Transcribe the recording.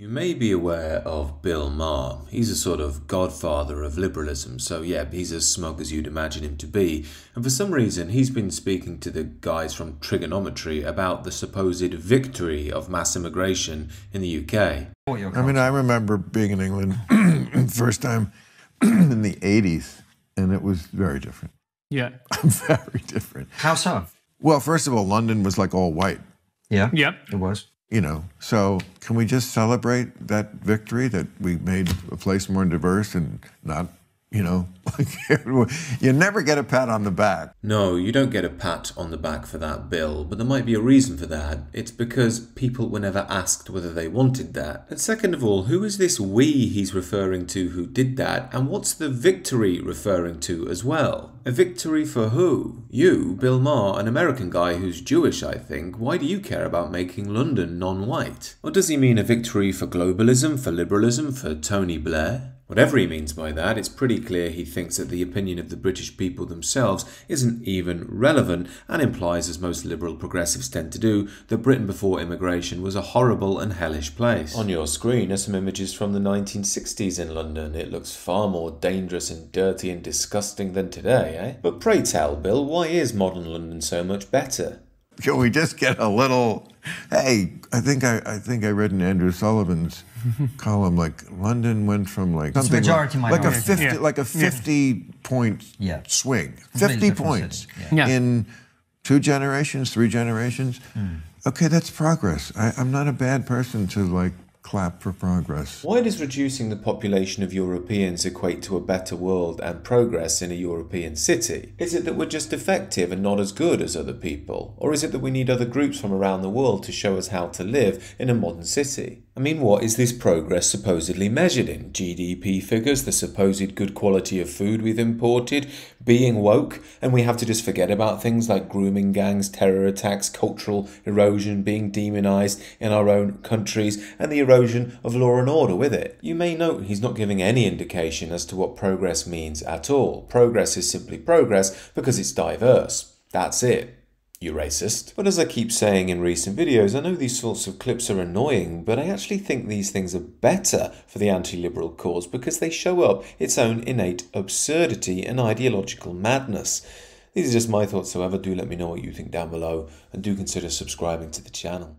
You may be aware of Bill Maher. He's a sort of godfather of liberalism, so yeah, he's as smug as you'd imagine him to be. And for some reason, he's been speaking to the guys from Triggernometry about the supposed victory of mass immigration in the UK. I mean, I remember being in England first time in the 80s, and it was very different. Yeah. Very different. How so? Well, first of all, London was like all white. Yeah. Yep. It was. You know, so can we just celebrate that victory, that we made a place more diverse and not, you know, you never get a pat on the back. No, you don't get a pat on the back for that, Bill, but there might be a reason for that. It's because people were never asked whether they wanted that. And second of all, who is this we he's referring to who did that, and what's the victory referring to as well? A victory for who? You, Bill Maher, an American guy who's Jewish, I think. Why do you care about making London non-white? Or does he mean a victory for globalism, for liberalism, for Tony Blair? Whatever he means by that, it's pretty clear he thinks that the opinion of the British people themselves isn't even relevant and implies, as most liberal progressives tend to do, that Britain before immigration was a horrible and hellish place. On your screen are some images from the 1960s in London. It looks far more dangerous and dirty and disgusting than today, eh? But pray tell, Bill, why is modern London so much better? Can we just get a little, hey, I think I read in Andrew Sullivan's column, like London went from like something majority like a minority. 50 like a 50-point swing. 50 points in 2 generations, 3 generations. Okay, that's progress. I'm not a bad person to like clap for progress. Why does reducing the population of Europeans equate to a better world and progress in a European city? Is it that we're just effective and not as good as other people? Or is it that we need other groups from around the world to show us how to live in a modern city? I mean, what is this progress supposedly measured in? GDP figures, the supposed good quality of food we've imported, being woke, and we have to just forget about things like grooming gangs, terror attacks, cultural erosion, being demonized in our own countries, and the erosion of law and order with it. You may note he's not giving any indication as to what progress means at all. Progress is simply progress because it's diverse. That's it. You racist. But as I keep saying in recent videos, I know these sorts of clips are annoying, but I actually think these things are better for the anti-liberal cause because they show up its own innate absurdity and ideological madness. These are just my thoughts, however. Do let me know what you think down below, and do consider subscribing to the channel.